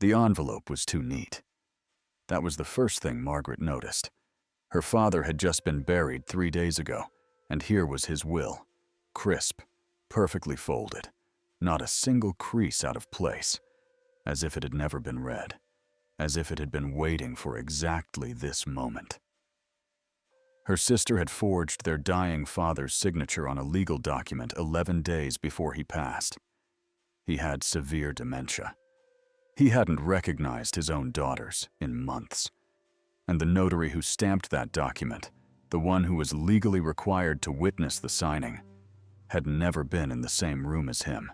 The envelope was too neat. That was the first thing Margaret noticed. Her father had just been buried 3 days ago, and here was his will, crisp, perfectly folded, not a single crease out of place, as if it had never been read, as if it had been waiting for exactly this moment. Her sister had forged their dying father's signature on a legal document 11 days before he passed. He had severe dementia. He hadn't recognized his own daughters in months. And the notary who stamped that document, the one who was legally required to witness the signing, had never been in the same room as him.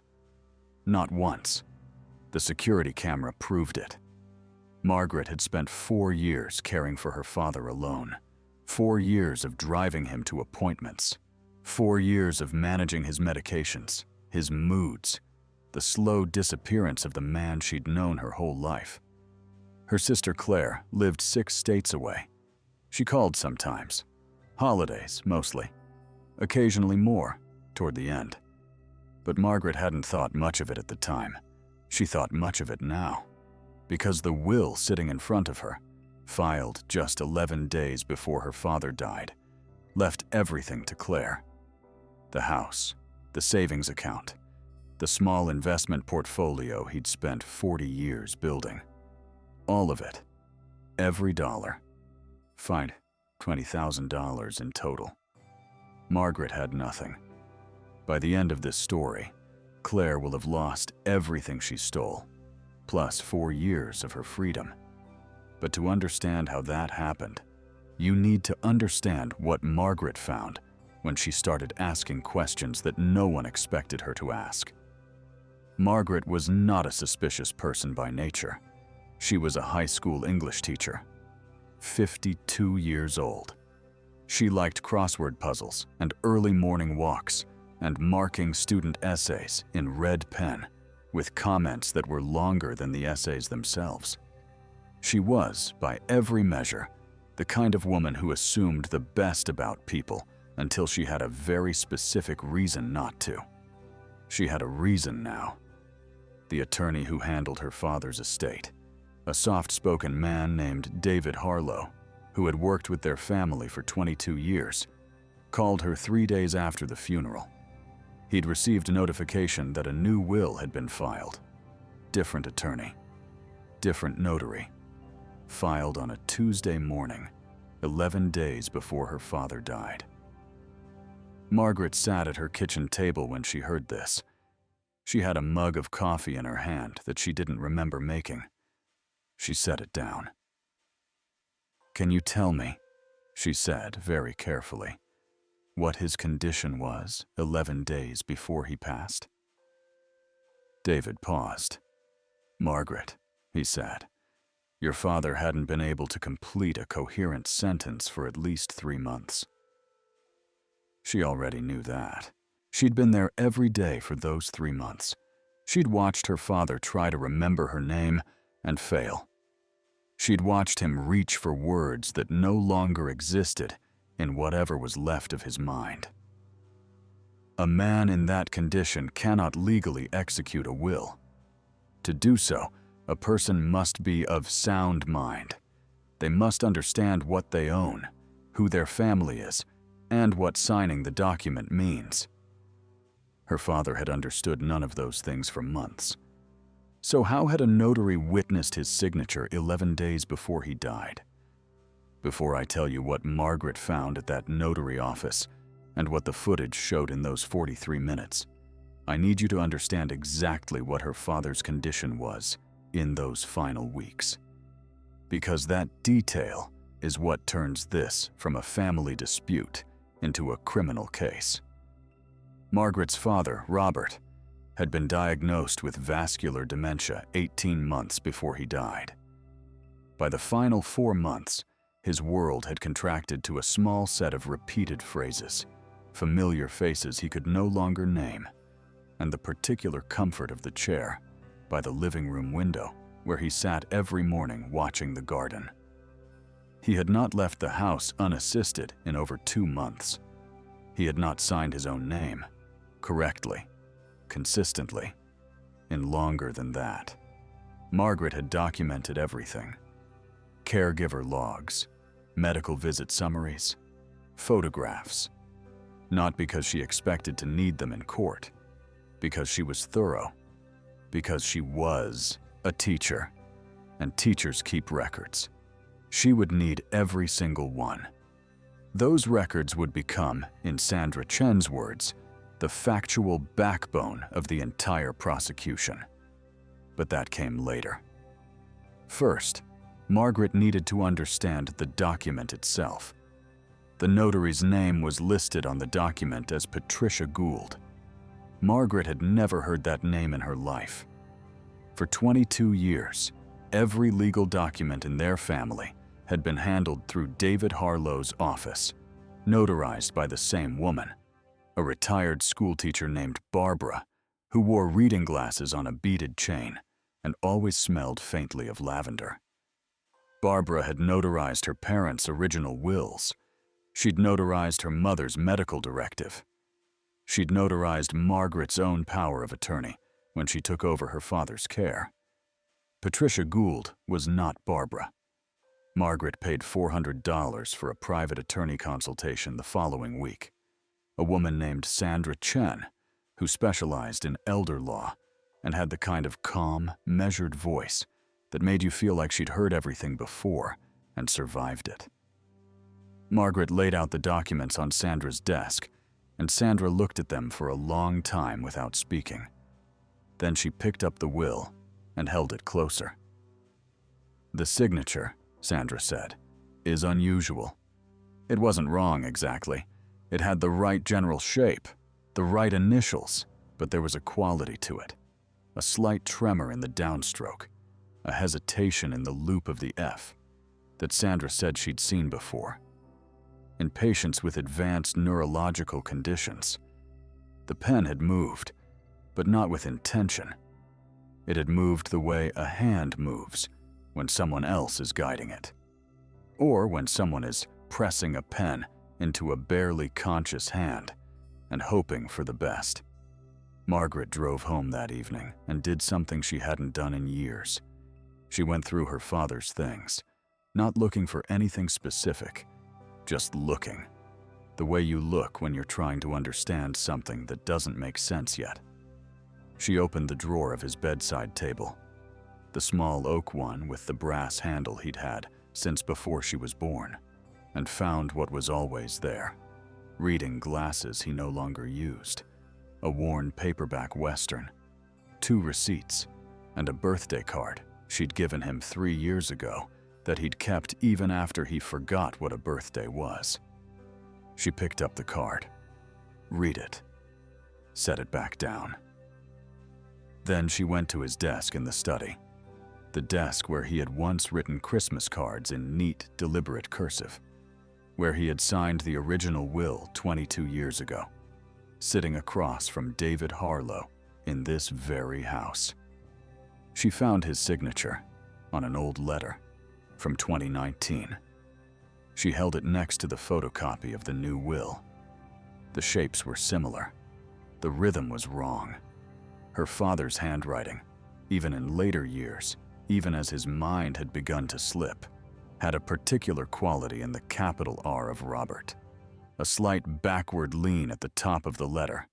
Not once. The security camera proved it. Margaret had spent 4 years caring for her father alone. 4 years of driving him to appointments. 4 years of managing his medications, his moods, the slow disappearance of the man she'd known her whole life. Her sister Claire lived 6 states away. She called sometimes. Holidays, mostly. Occasionally more, toward the end. But Margaret hadn't thought much of it at the time. She thought much of it now. Because the will sitting in front of her, filed just 11 days before her father died, left everything to Claire. The house, the savings account, the small investment portfolio he'd spent 40 years building. All of it. Every dollar. Fine, $20,000 in total. Margaret had nothing. By the end of this story, Claire will have lost everything she stole, plus 4 years of her freedom. But to understand how that happened, you need to understand what Margaret found when she started asking questions that no one expected her to ask. Margaret was not a suspicious person by nature. She was a high school English teacher, 52 years old. She liked crossword puzzles and early morning walks and marking student essays in red pen with comments that were longer than the essays themselves. She was, by every measure, the kind of woman who assumed the best about people until she had a very specific reason not to. She had a reason now. The attorney who handled her father's estate, a soft-spoken man named David Harlow, who had worked with their family for 22 years, called her 3 days after the funeral. He'd received a notification that a new will had been filed. Different attorney, different notary, filed on a Tuesday morning, 11 days before her father died. Margaret sat at her kitchen table when she heard this. She had a mug of coffee in her hand that she didn't remember making. She set it down. "Can you tell me," she said very carefully, "what his condition was 11 days before he passed?" David paused. "Margaret," he said, "your father hadn't been able to complete a coherent sentence for at least 3 months." She already knew that. She'd been there every day for those 3 months. She'd watched her father try to remember her name and fail. She'd watched him reach for words that no longer existed in whatever was left of his mind. A man in that condition cannot legally execute a will. To do so, a person must be of sound mind. They must understand what they own, who their family is, and what signing the document means. Her father had understood none of those things for months. So how had a notary witnessed his signature 11 days before he died? Before I tell you what Margaret found at that notary office and what the footage showed in those 43 minutes, I need you to understand exactly what her father's condition was in those final weeks. Because that detail is what turns this from a family dispute into a criminal case. Margaret's father, Robert, had been diagnosed with vascular dementia 18 months before he died. By the final 4 months, his world had contracted to a small set of repeated phrases, familiar faces he could no longer name, and the particular comfort of the chair by the living room window where he sat every morning watching the garden. He had not left the house unassisted in over 2 months. He had not signed his own name, correctly, consistently, in longer than that. Margaret had documented everything. Caregiver logs, medical visit summaries, photographs. Not because she expected to need them in court, because she was thorough, because she was a teacher, and teachers keep records. She would need every single one. Those records would become, in Sandra Chen's words, the factual backbone of the entire prosecution. But that came later. First, Margaret needed to understand the document itself. The notary's name was listed on the document as Patricia Gould. Margaret had never heard that name in her life. For 22 years, every legal document in their family had been handled through David Harlow's office, notarized by the same woman, a retired schoolteacher named Barbara, who wore reading glasses on a beaded chain and always smelled faintly of lavender. Barbara had notarized her parents' original wills. She'd notarized her mother's medical directive. She'd notarized Margaret's own power of attorney when she took over her father's care. Patricia Gould was not Barbara. Margaret paid $400 for a private attorney consultation the following week. A woman named Sandra Chen, who specialized in elder law and had the kind of calm, measured voice that made you feel like she'd heard everything before and survived it. Margaret laid out the documents on Sandra's desk, and Sandra looked at them for a long time without speaking. Then she picked up the will and held it closer. "The signature," Sandra said, "is unusual. It wasn't wrong exactly. It had the right general shape, the right initials, but there was a quality to it. A slight tremor in the downstroke, a hesitation in the loop of the F that Sandra said she'd seen before. In patients with advanced neurological conditions, the pen had moved, but not with intention. It had moved the way a hand moves when someone else is guiding it, or when someone is pressing a pen into a barely conscious hand and hoping for the best. Margaret drove home that evening and did something she hadn't done in years. She went through her father's things, not looking for anything specific, just looking, the way you look when you're trying to understand something that doesn't make sense yet. She opened the drawer of his bedside table, the small oak one with the brass handle he'd had since before she was born, and found what was always there: reading glasses he no longer used, a worn paperback Western, 2 receipts, and a birthday card she'd given him 3 years ago that he'd kept even after he forgot what a birthday was. She picked up the card. Read it. Set it back down. Then she went to his desk in the study, the desk where he had once written Christmas cards in neat, deliberate cursive, where he had signed the original will 22 years ago, sitting across from David Harlow in this very house. She found his signature on an old letter from 2019. She held it next to the photocopy of the new will. The shapes were similar. The rhythm was wrong. Her father's handwriting, even in later years, even as his mind had begun to slip, had a particular quality in the capital R of Robert. A slight backward lean at the top of the letter,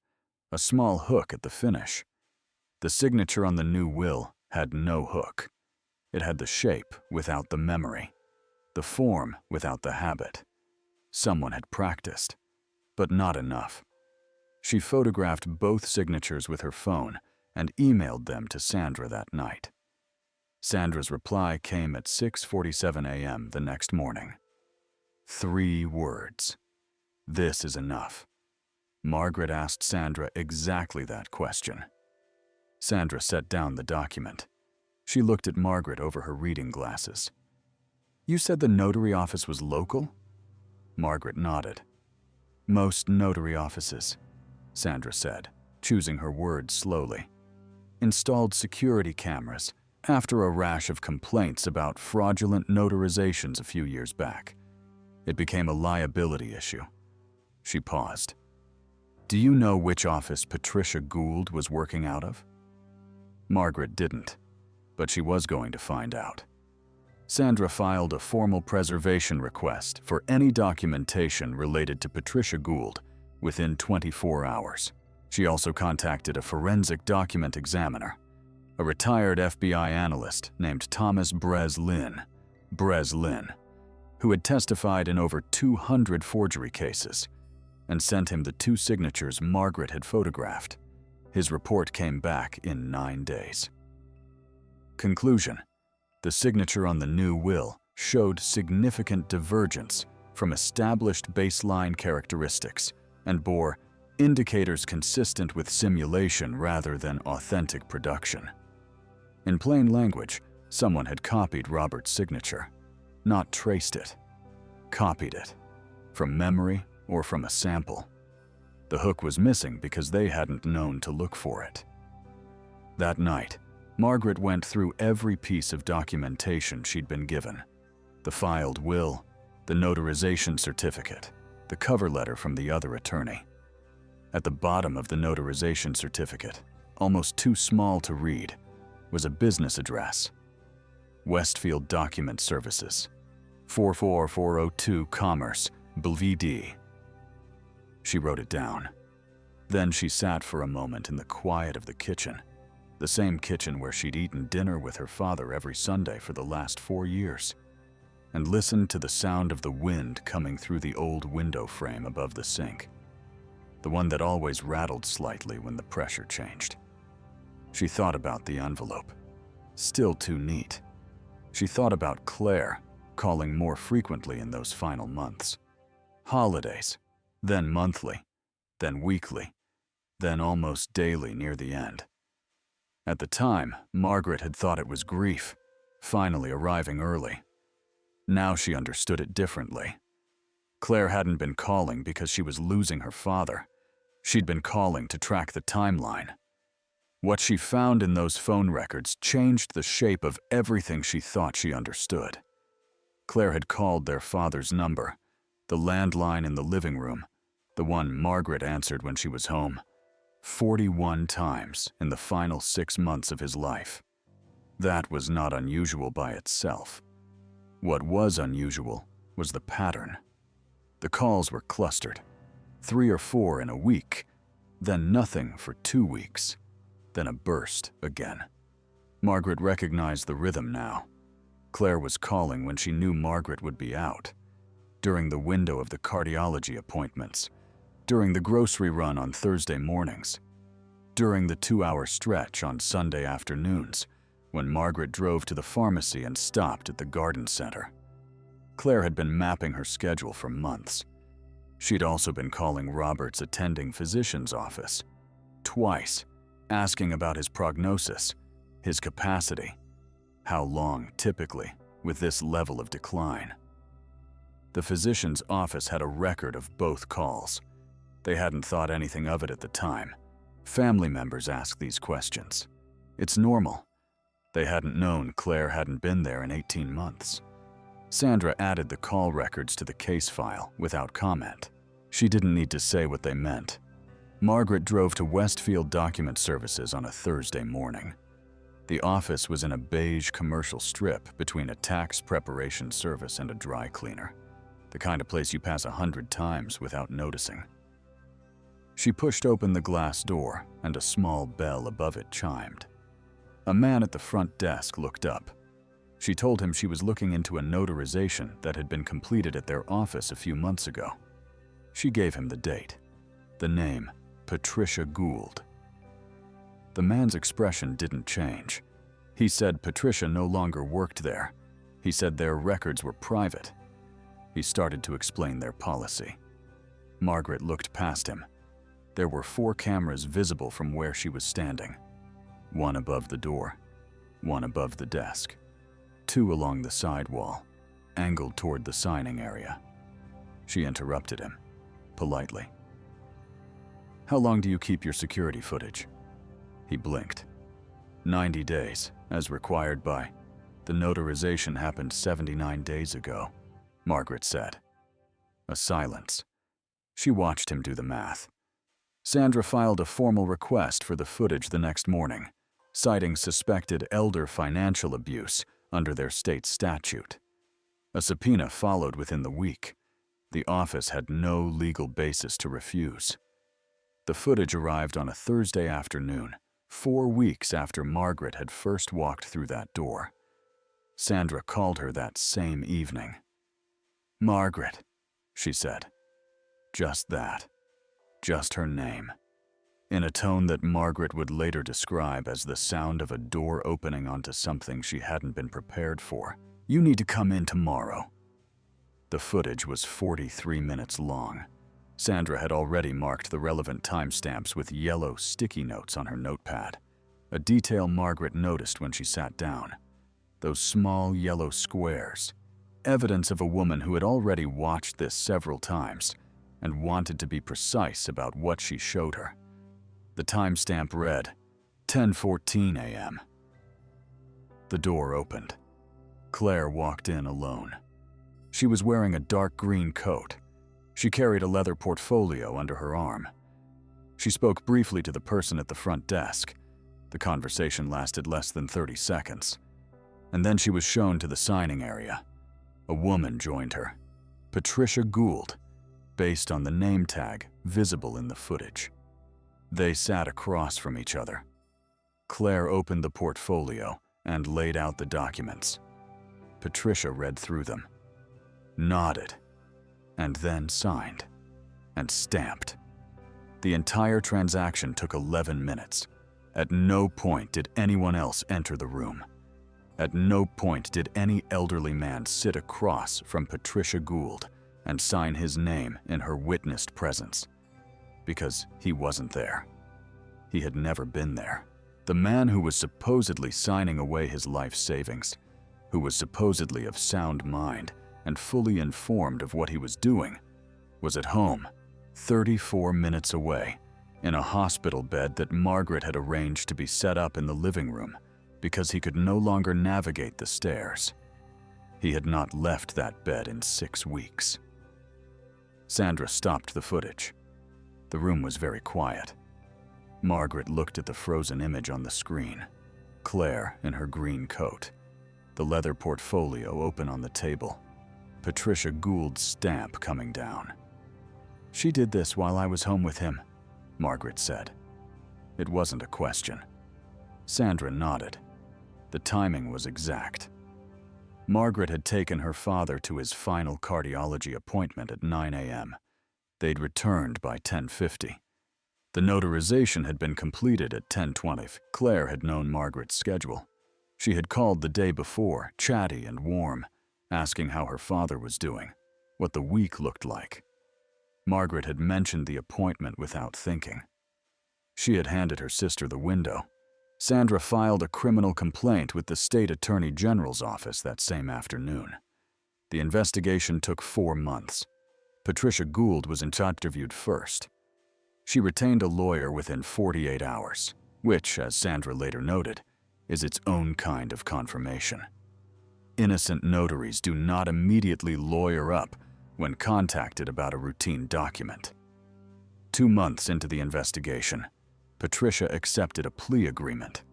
a small hook at the finish. The signature on the new will had no hook. It had the shape without the memory, the form without the habit. Someone had practiced, but not enough. She photographed both signatures with her phone and emailed them to Sandra that night. Sandra's reply came at 6:47 a.m. the next morning. 3 words. "This is enough." Margaret asked Sandra exactly that question. Sandra set down the document. She looked at Margaret over her reading glasses. "You said the notary office was local?" Margaret nodded. "Most notary offices," Sandra said, choosing her words slowly, "installed security cameras after a rash of complaints about fraudulent notarizations a few years back. It became a liability issue." She paused. "Do you know which office Patricia Gould was working out of?" Margaret didn't, but she was going to find out. Sandra filed a formal preservation request for any documentation related to Patricia Gould within 24 hours. She also contacted a forensic document examiner, a retired FBI analyst named Thomas Breslin, who had testified in over 200 forgery cases, and sent him the 2 signatures Margaret had photographed. His report came back in 9 days. Conclusion: the signature on the new will showed significant divergence from established baseline characteristics and bore indicators consistent with simulation rather than authentic production. In plain language, someone had copied Robert's signature, not traced it. Copied it, from memory or from a sample. The hook was missing because they hadn't known to look for it. That night, Margaret went through every piece of documentation she'd been given: the filed will, the notarization certificate, the cover letter from the other attorney. At the bottom of the notarization certificate, almost too small to read, was a business address: Westfield Document Services, 44402 Commerce, Belvidere. She wrote it down. Then she sat for a moment in the quiet of the kitchen, the same kitchen where she'd eaten dinner with her father every Sunday for the last 4 years, and listened to the sound of the wind coming through the old window frame above the sink, the one that always rattled slightly when the pressure changed. She thought about the envelope. Still too neat. She thought about Claire calling more frequently in those final months. Holidays, then monthly, then weekly, then almost daily near the end. At the time, Margaret had thought it was grief, finally arriving early. Now she understood it differently. Claire hadn't been calling because she was losing her father. She'd been calling to track the timeline. What she found in those phone records changed the shape of everything she thought she understood. Claire had called their father's number, the landline in the living room, the one Margaret answered when she was home, 41 times in the final 6 months of his life. That was not unusual by itself. What was unusual was the pattern. The calls were clustered, 3 or 4 in a week, then nothing for 2 weeks, then a burst again. Margaret recognized the rhythm now. Claire was calling when she knew Margaret would be out, during the window of the cardiology appointments, during the grocery run on Thursday mornings, during the 2-hour stretch on Sunday afternoons, when Margaret drove to the pharmacy and stopped at the garden center. Claire had been mapping her schedule for months. She'd also been calling Robert's attending physician's office, twice, asking about his prognosis, his capacity, how long, typically, with this level of decline. The physician's office had a record of both calls. They hadn't thought anything of it at the time. Family members ask these questions. It's normal. They hadn't known Claire hadn't been there in 18 months. Sandra added the call records to the case file without comment. She didn't need to say what they meant. Margaret drove to Westfield Document Services on a Thursday morning. The office was in a beige commercial strip between a tax preparation service and a dry cleaner, the kind of place you pass 100 times without noticing. She pushed open the glass door, and a small bell above it chimed. A man at the front desk looked up. She told him she was looking into a notarization that had been completed at their office a few months ago. She gave him the date, the name, Patricia Gould. The man's expression didn't change. He said Patricia no longer worked there. He said their records were private. He started to explain their policy. Margaret looked past him. There were 4 cameras visible from where she was standing. 1 above the door, 1 above the desk, 2 along the side wall, angled toward the signing area. She interrupted him, politely. "How long do you keep your security footage?" He blinked. 90 days, as required by. The notarization happened 79 days ago, Margaret said. A silence. She watched him do the math. Sandra filed a formal request for the footage the next morning. citing suspected elder financial abuse under their state statute. A subpoena followed within the week. The office had no legal basis to refuse. The footage arrived on a Thursday afternoon, 4 weeks after Margaret had first walked through that door. Sandra called her that same evening. "Margaret," she said. Just that. Just her name. In a tone that Margaret would later describe as the sound of a door opening onto something she hadn't been prepared for. "You need to come in tomorrow." The footage was 43 minutes long. Sandra had already marked the relevant timestamps with yellow sticky notes on her notepad, a detail Margaret noticed when she sat down. Those small yellow squares, evidence of a woman who had already watched this several times and wanted to be precise about what she showed her. The timestamp read, 10:14 a.m. The door opened. Claire walked in alone. She was wearing a dark green coat. She carried a leather portfolio under her arm. She spoke briefly to the person at the front desk. The conversation lasted less than 30 seconds. And then she was shown to the signing area. A woman joined her, Patricia Gould, based on the name tag visible in the footage. They sat across from each other. Claire opened the portfolio and laid out the documents. Patricia read through them, nodded, and then signed and stamped. The entire transaction took 11 minutes. At no point did anyone else enter the room. At no point did any elderly man sit across from Patricia Gould and sign his name in her witnessed presence, because he wasn't there. He had never been there. The man who was supposedly signing away his life savings, who was supposedly of sound mind and fully informed of what he was doing, was at home, 34 minutes away, in a hospital bed that Margaret had arranged to be set up in the living room because he could no longer navigate the stairs. He had not left that bed in 6 weeks. Sandra stopped the footage. The room was very quiet. Margaret looked at the frozen image on the screen. Claire in her green coat, the leather portfolio open on the table, Patricia Gould's stamp coming down. "She did this while I was home with him," Margaret said. It wasn't a question. Sandra nodded. The timing was exact. Margaret had taken her father to his final cardiology appointment at 9 a.m. They'd returned by 10:50. The notarization had been completed at 10:20. Claire had known Margaret's schedule. She had called the day before, chatty and warm, asking how her father was doing, what the week looked like. Margaret had mentioned the appointment without thinking. She had handed her sister the window. Sandra filed a criminal complaint with the state attorney general's office that same afternoon. The investigation took 4 months. Patricia Gould was interviewed first. She retained a lawyer within 48 hours, which, as Sandra later noted, is its own kind of confirmation. Innocent notaries do not immediately lawyer up when contacted about a routine document. 2 months into the investigation, Patricia accepted a plea agreement.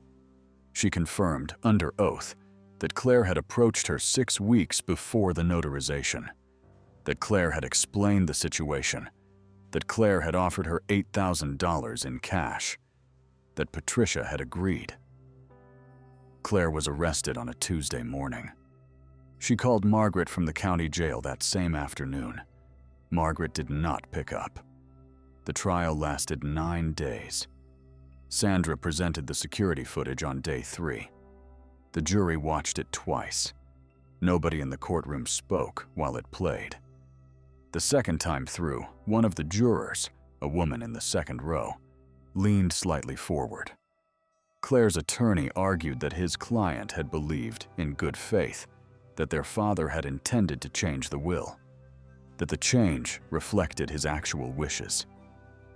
She confirmed, under oath, that Claire had approached her 6 weeks before the notarization, that Claire had explained the situation, that Claire had offered her $8,000 in cash, that Patricia had agreed. Claire was arrested on a Tuesday morning. She called Margaret from the county jail that same afternoon. Margaret did not pick up. The trial lasted 9 days. Sandra presented the security footage on day 3. The jury watched it twice. Nobody in the courtroom spoke while it played. The second time through, one of the jurors, a woman in the second row, leaned slightly forward. Claire's attorney argued that his client had believed, in good faith, that their father had intended to change the will, that the change reflected his actual wishes,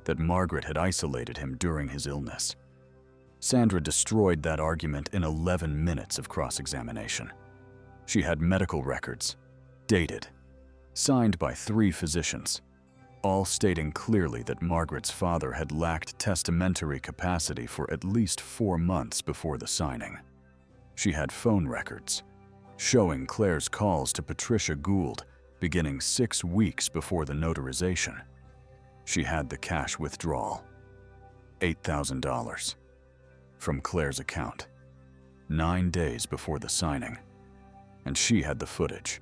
that Margaret had isolated him during his illness. Sandra destroyed that argument in 11 minutes of cross-examination. She had medical records, dated, signed by 3 physicians. all stating clearly that Margaret's father had lacked testamentary capacity for at least 4 months before the signing. She had phone records showing Claire's calls to Patricia Gould beginning 6 weeks before the notarization. She had the cash withdrawal, $8,000, from Claire's account, 9 days before the signing, and she had the footage.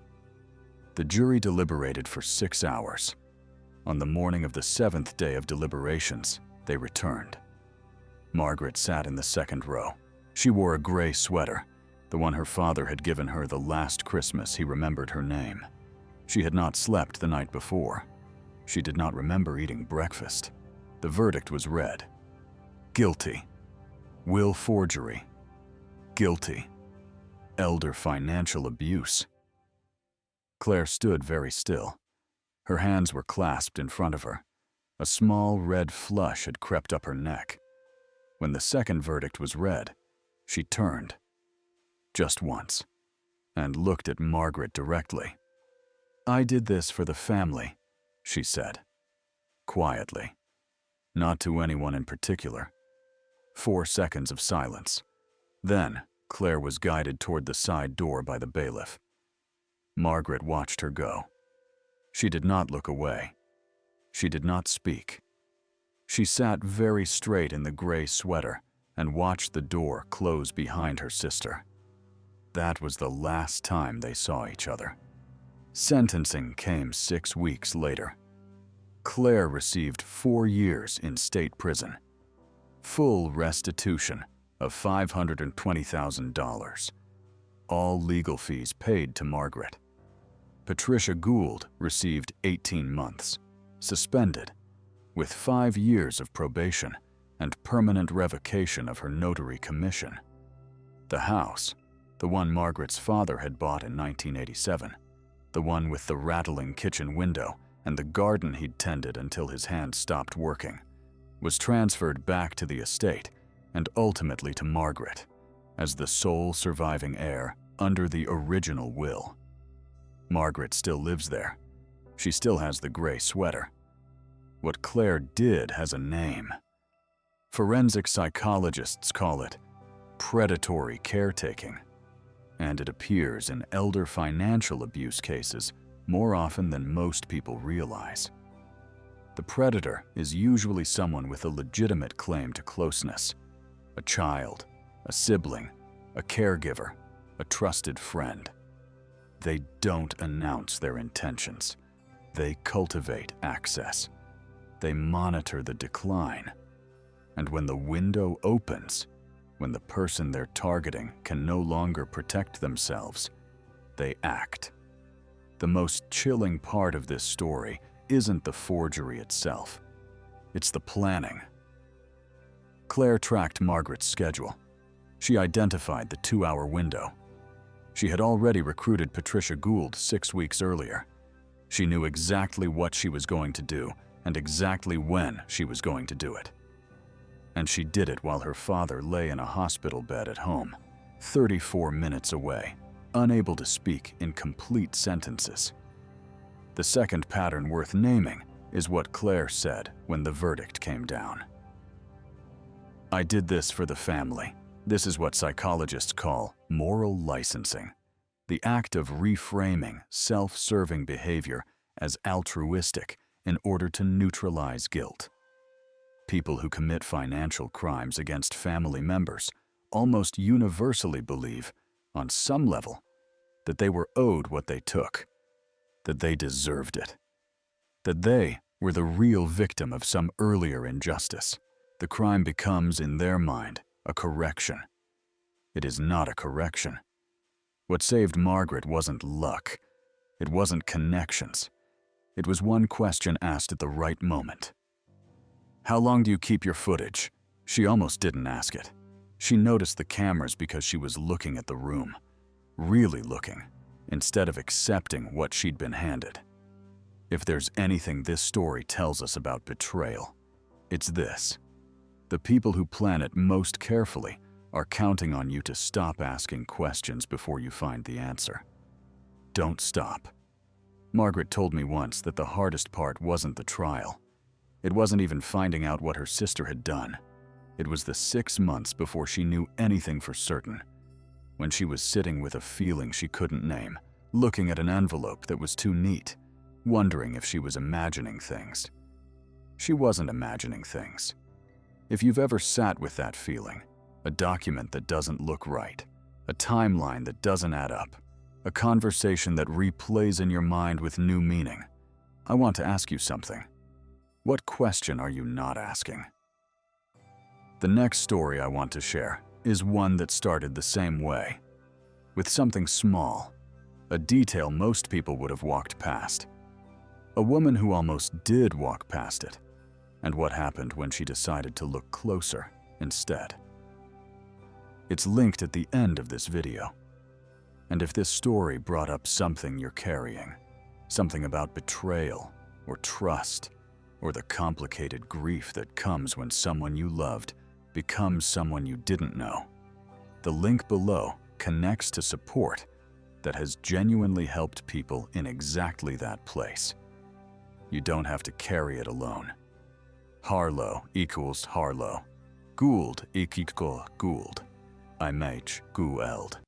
The jury deliberated for 6 hours. On the morning of the 7th day of deliberations, they returned. Margaret sat in the second row. She wore a gray sweater, the one her father had given her the last Christmas he remembered her name. She had not slept the night before. She did not remember eating breakfast. The verdict was read. Guilty. Will forgery. Guilty. Elder financial abuse. Claire stood very still. Her hands were clasped in front of her. A small red flush had crept up her neck. When the second verdict was read, she turned, just once, and looked at Margaret directly. "I did this for the family," she said, quietly, not to anyone in particular. 4 seconds of silence. Then, Claire was guided toward the side door by the bailiff. Margaret watched her go. She did not look away. She did not speak. She sat very straight in the gray sweater and watched the door close behind her sister. That was the last time they saw each other. Sentencing came 6 weeks later. Claire received 4 years in state prison. Full restitution of $520,000. All legal fees paid to Margaret. Patricia Gould received 18 months, suspended, with 5 years of probation and permanent revocation of her notary commission. The house, the one Margaret's father had bought in 1987, the one with the rattling kitchen window and the garden he'd tended until his hands stopped working, was transferred back to the estate and ultimately to Margaret as the sole surviving heir under the original will. Margaret still lives there. She still has the gray sweater. What Claire did has a name. Forensic psychologists call it predatory caretaking, and it appears in elder financial abuse cases more often than most people realize. The predator is usually someone with a legitimate claim to closeness: a child, a sibling, a caregiver, a trusted friend. They don't announce their intentions. They cultivate access. They monitor the decline. And when the window opens, when the person they're targeting can no longer protect themselves, they act. The most chilling part of this story isn't the forgery itself. It's the planning. Claire tracked Margaret's schedule. She identified the 2-hour window. She had already recruited Patricia Gould 6 weeks earlier. She knew exactly what she was going to do and exactly when she was going to do it. And she did it while her father lay in a hospital bed at home, 34 minutes away, unable to speak in complete sentences. The second pattern worth naming is what Claire said when the verdict came down. "I did this for the family." This is what psychologists call moral licensing, the act of reframing self-serving behavior as altruistic in order to neutralize guilt. People who commit financial crimes against family members almost universally believe, on some level, that they were owed what they took, that they deserved it, that they were the real victim of some earlier injustice. The crime becomes, in their mind, a correction. It is not a correction. What saved Margaret wasn't luck. It wasn't connections. It was one question asked at the right moment. "How long do you keep your footage?" She almost didn't ask it. She noticed the cameras because she was looking at the room, really looking, instead of accepting what she'd been handed. If there's anything this story tells us about betrayal, it's this. The people who plan it most carefully are counting on you to stop asking questions before you find the answer. Don't stop. Margaret told me once that the hardest part wasn't the trial. It wasn't even finding out what her sister had done. It was the 6 months before she knew anything for certain, when she was sitting with a feeling she couldn't name, looking at an envelope that was too neat, wondering if she was imagining things. She wasn't imagining things. If you've ever sat with that feeling, a document that doesn't look right, a timeline that doesn't add up, a conversation that replays in your mind with new meaning, I want to ask you something. What question are you not asking? The next story I want to share is one that started the same way, with something small, a detail most people would have walked past. A woman who almost did walk past it, and what happened when she decided to look closer instead. It's linked at the end of this video. And if this story brought up something you're carrying, something about betrayal or trust, or the complicated grief that comes when someone you loved becomes someone you didn't know, the link below connects to support that has genuinely helped people in exactly that place. You don't have to carry it alone. Harlow equals Harlow. Gould equals Gould. I mage Gould.